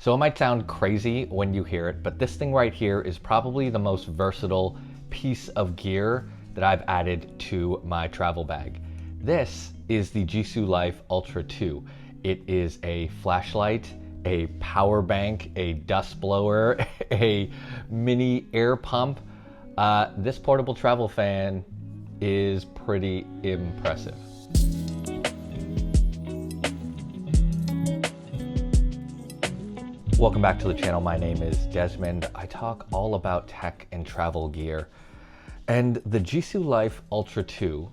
So it might sound crazy when you hear it, but this thing right here is probably the most versatile piece of gear that I've added to my travel bag. This is the Jisulife Ultra 2. It is a flashlight, a power bank, a dust blower, a mini air pump. This portable travel fan is pretty impressive. Welcome back to the channel. My name is Desmond. I talk all about tech and travel gear. And the Jisulife Ultra 2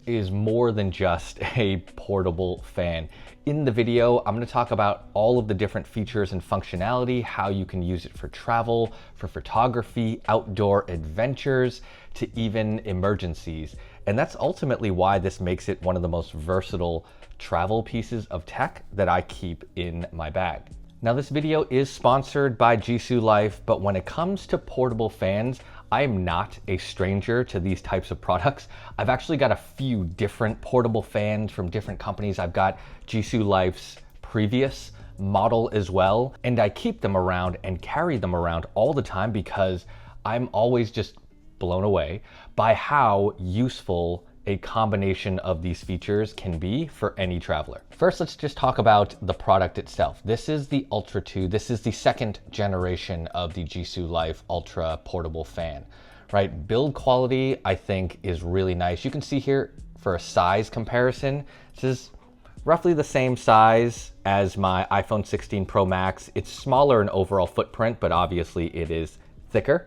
is more than just a portable fan. In the video, I'm going to talk about all of the different features and functionality, how you can use it for travel, for photography, outdoor adventures, to even emergencies. And that's ultimately why this makes it one of the most versatile travel pieces of tech that I keep in my bag. Now, this video is sponsored by Jisulife, but when it comes to portable fans, I am not a stranger to these types of products. I've actually got a few different portable fans from different companies. I've got Jisulife's previous model as well, and I keep them around and carry them around all the time because I'm always just blown away by how useful a combination of these features can be for any traveler. First, let's just talk about the product itself. This is the Ultra 2. This is the second generation of the Jisulife Ultra portable fan, right? Build quality, I think, is really nice. You can see here for a size comparison, this is roughly the same size as my iPhone 16 Pro Max. It's smaller in overall footprint, but obviously it is thicker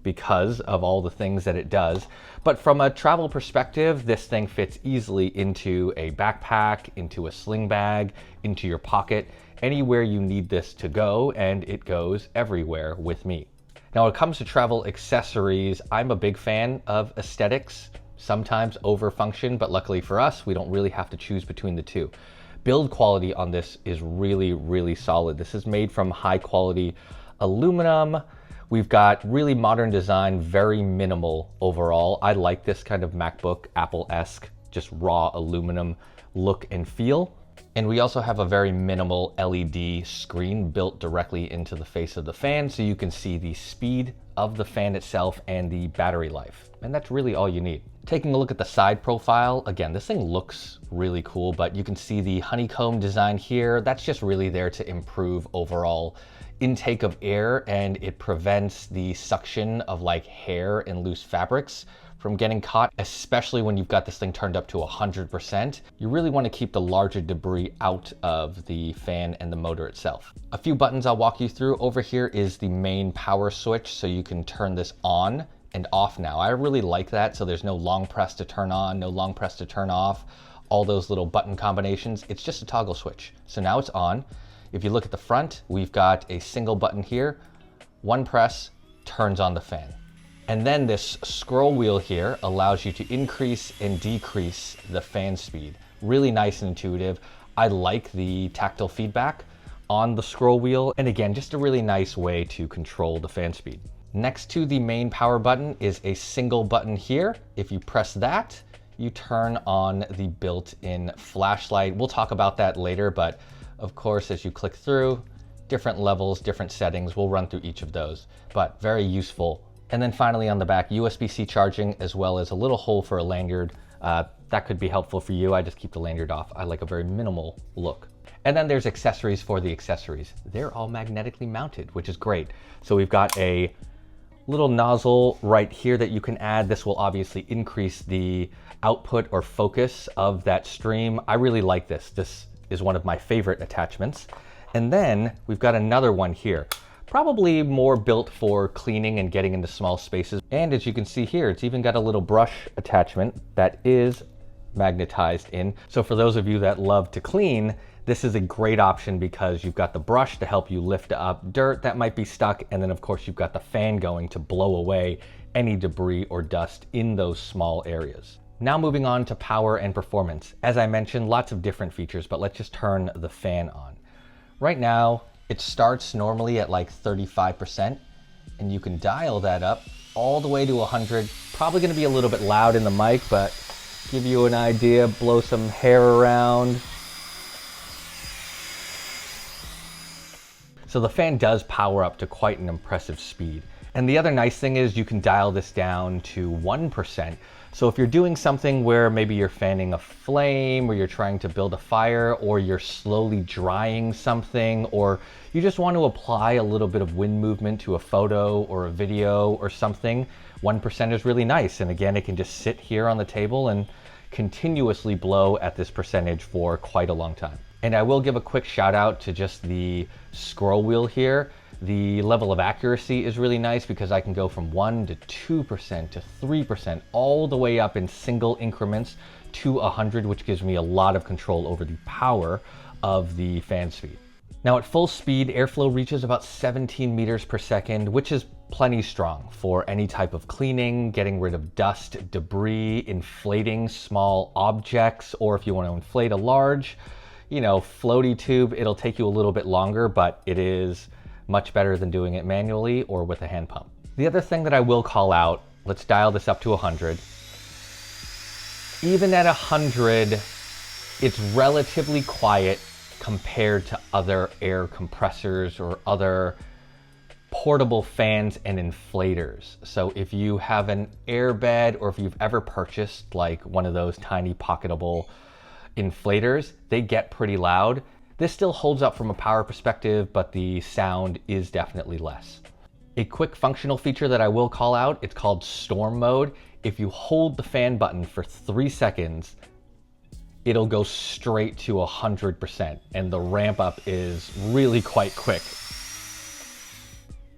because of all the things that it does. But from a travel perspective, this thing fits easily into a backpack, into a sling bag, into your pocket, anywhere you need this to go, and it goes everywhere with me. Now, when it comes to travel accessories, I'm a big fan of aesthetics, sometimes over function, but luckily for us, we don't really have to choose between the two. Build quality on this is really, really solid. This is made from high quality aluminum. We've got really modern design, very minimal overall. I like this kind of MacBook, Apple-esque, just raw aluminum look and feel. And we also have a very minimal LED screen built directly into the face of the fan, so you can see the speed of the fan itself and the battery life. And that's really all you need. Taking a look at the side profile, again, this thing looks really cool, but you can see the honeycomb design here. That's just really there to improve overall intake of air, and it prevents the suction of like hair and loose fabrics from getting caught, especially when you've got this thing turned up to 100%. You really want to keep the larger debris out of the fan and the motor itself. A few buttons I'll walk you through. Over here is the main power switch, so you can turn this on and off now. I really like that, so there's no long press to turn on, no long press to turn off, all those little button combinations. It's just a toggle switch. So now it's on. If you look at the front, we've got a single button here. One press turns on the fan. And then this scroll wheel here allows you to increase and decrease the fan speed. Really nice and intuitive. I like the tactile feedback on the scroll wheel. And again, just a really nice way to control the fan speed. Next to the main power button is a single button here. If you press that, you turn on the built-in flashlight. We'll talk about that later, but of course, as you click through, different levels, different settings, we'll run through each of those, but very useful. And then finally on the back, USB-C charging, as well as a little hole for a lanyard. That could be helpful for you. I just keep the lanyard off. I like a very minimal look. And then there's accessories for the accessories. They're all magnetically mounted, which is great. So we've got a little nozzle right here that you can add. This will obviously increase the output or focus of that stream. I really like this. This is one of my favorite attachments. And then we've got another one here, probably more built for cleaning and getting into small spaces. And as you can see here, it's even got a little brush attachment that is magnetized in. So for those of you that love to clean, this is a great option because you've got the brush to help you lift up dirt that might be stuck. And then of course you've got the fan going to blow away any debris or dust in those small areas. Now moving on to power and performance. As I mentioned, lots of different features, but let's just turn the fan on. Right now, it starts normally at like 35%, and you can dial that up all the way to 100. Probably gonna be a little bit loud in the mic, but give you an idea, blow some hair around. So the fan does power up to quite an impressive speed. And the other nice thing is you can dial this down to 1%. So if you're doing something where maybe you're fanning a flame, or you're trying to build a fire, or you're slowly drying something, or you just want to apply a little bit of wind movement to a photo or a video or something, 1% is really nice. And again, it can just sit here on the table and continuously blow at this percentage for quite a long time. And I will give a quick shout out to just the scroll wheel here. The level of accuracy is really nice because I can go from 1 to 2% to 3%, all the way up in single increments to 100, which gives me a lot of control over the power of the fan speed. Now at full speed, airflow reaches about 17 meters per second, which is plenty strong for any type of cleaning, getting rid of dust, debris, inflating small objects, or if you want to inflate a large, floaty tube. It'll take you a little bit longer, but it is much better than doing it manually or with a hand pump. The other thing that I will call out, let's dial this up to 100. Even at 100, it's relatively quiet compared to other air compressors or other portable fans and inflators. So if you have an airbed, or if you've ever purchased like one of those tiny pocketable inflators, they get pretty loud. This still holds up from a power perspective, but the sound is definitely less. A quick functional feature that I will call out, it's called storm mode. If you hold the fan button for 3 seconds, it'll go straight to 100%, and the ramp up is really quite quick.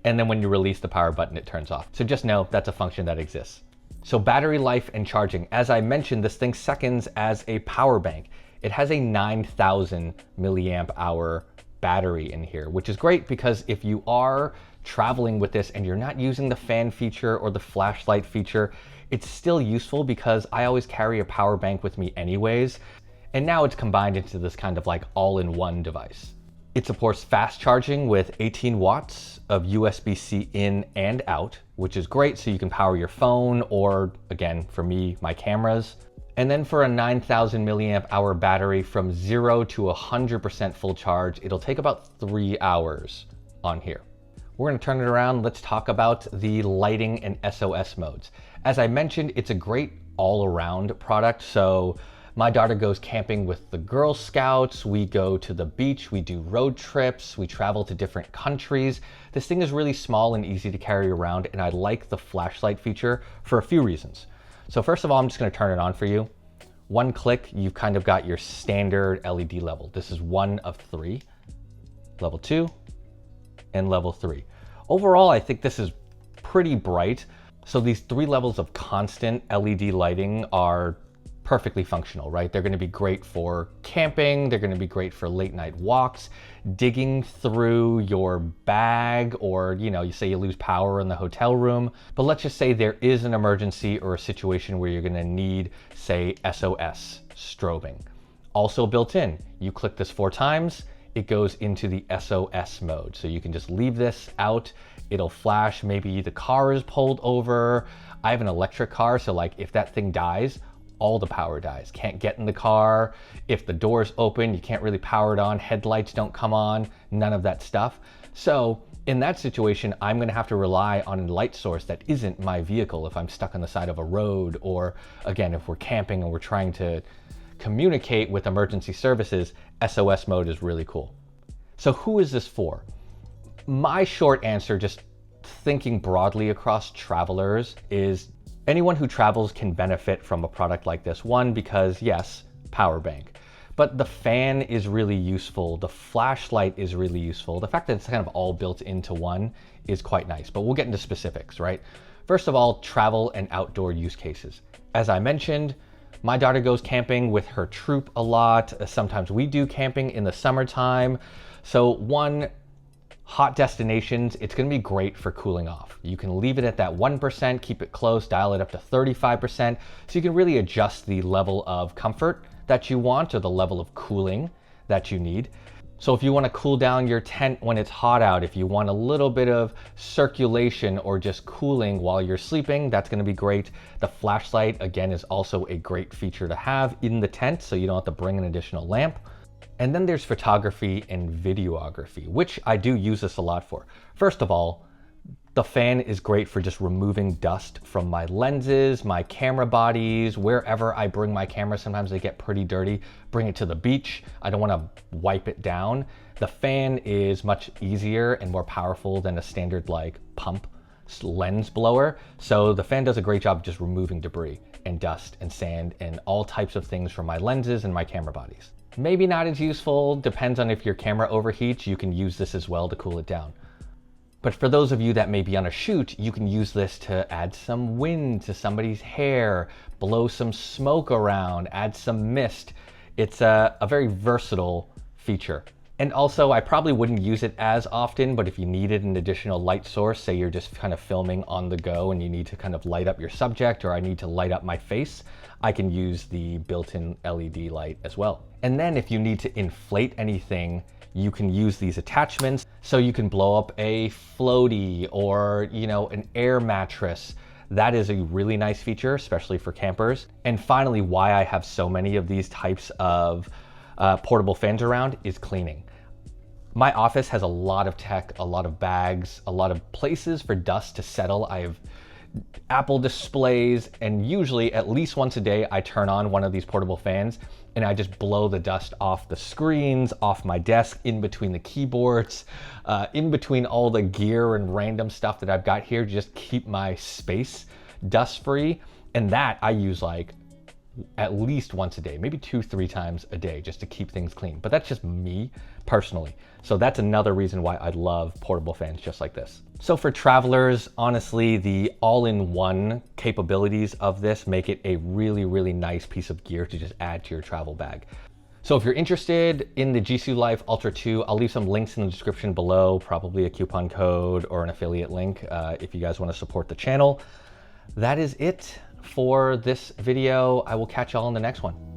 And then when you release the power button, it turns off. So just know that's a function that exists. So battery life and charging. As I mentioned, this thing seconds as a power bank. It has a 9,000 milliamp hour battery in here, which is great because if you are traveling with this and you're not using the fan feature or the flashlight feature, it's still useful because I always carry a power bank with me anyways. And now it's combined into this kind of like all-in-one device. It supports fast charging with 18 watts of USB-C in and out, which is great. So you can power your phone or, again, for me, my cameras. And then for a 9,000 milliamp hour battery from 0 to 100% full charge, it'll take about 3 hours on here. We're gonna turn it around. Let's talk about the lighting and SOS modes. As I mentioned, it's a great all-around product. So my daughter goes camping with the Girl Scouts, we go to the beach, we do road trips, we travel to different countries. This thing is really small and easy to carry around, and I like the flashlight feature for a few reasons. So first of all, I'm just gonna turn it on for you. One click, you've kind of got your standard LED level. This is 1 of 3, level 2, and level 3. Overall, I think this is pretty bright. So these 3 levels of constant LED lighting are perfectly functional, right? They're gonna be great for camping, they're gonna be great for late night walks, digging through your bag, or you say you lose power in the hotel room. But let's just say there is an emergency or a situation where you're gonna need, say, SOS strobing. Also built in, you click this 4 times, it goes into the SOS mode. So you can just leave this out, it'll flash, maybe the car is pulled over. I have an electric car, so like if that thing dies, all the power dies. Can't get in the car. If the door's open, you can't really power it on. Headlights don't come on, none of that stuff. So in that situation, I'm gonna have to rely on a light source that isn't my vehicle if I'm stuck on the side of a road, or again, if we're camping and we're trying to communicate with emergency services, SOS mode is really cool. So who is this for? My short answer, just thinking broadly across travelers, is anyone who travels can benefit from a product like this. One, because yes, power bank, but the fan is really useful. The flashlight is really useful. The fact that it's kind of all built into one is quite nice, but we'll get into specifics, right? First of all, travel and outdoor use cases. As I mentioned, my daughter goes camping with her troop a lot. Sometimes we do camping in the summertime. So one, hot destinations, it's gonna be great for cooling off. You can leave it at that 1%, keep it close, dial it up to 35%. So you can really adjust the level of comfort that you want, or the level of cooling that you need. So if you wanna cool down your tent when it's hot out, if you want a little bit of circulation or just cooling while you're sleeping, that's gonna be great. The flashlight, again, is also a great feature to have in the tent, so you don't have to bring an additional lamp. And then there's photography and videography, which I do use this a lot for. First of all, the fan is great for just removing dust from my lenses, my camera bodies, wherever I bring my camera. Sometimes they get pretty dirty. Bring it to the beach. I don't want to wipe it down. The fan is much easier and more powerful than a standard like pump lens blower. So the fan does a great job just removing debris and dust and sand and all types of things from my lenses and my camera bodies. Maybe not as useful, depends on if your camera overheats. You can use this as well to cool it down. But for those of you that may be on a shoot, you can use this to add some wind to somebody's hair, blow some smoke around, add some mist. It's a very versatile feature. And also, I probably wouldn't use it as often, but if you needed an additional light source, say you're just kind of filming on the go and you need to kind of light up your subject, or I need to light up my face, I can use the built-in LED light as well. And then if you need to inflate anything, you can use these attachments. So you can blow up a floaty or, an air mattress. That is a really nice feature, especially for campers. And finally, why I have so many of these types of portable fans around is cleaning. My office has a lot of tech, a lot of bags, a lot of places for dust to settle. I have Apple displays, and usually at least once a day I turn on one of these portable fans and I just blow the dust off the screens, off my desk, in between the keyboards, in between all the gear and random stuff that I've got here, to just keep my space dust free. And that I use like at least once a day, maybe 2-3 times a day, just to keep things clean. But that's just me personally. So that's another reason why I love portable fans just like this. So for travelers, honestly, the all-in-one capabilities of this make it a really, really nice piece of gear to just add to your travel bag. So if you're interested in the Jisulife Ultra 2, I'll leave some links in the description below, probably a coupon code or an affiliate link if you guys want to support the channel. That is it for this video. I will catch y'all in the next one.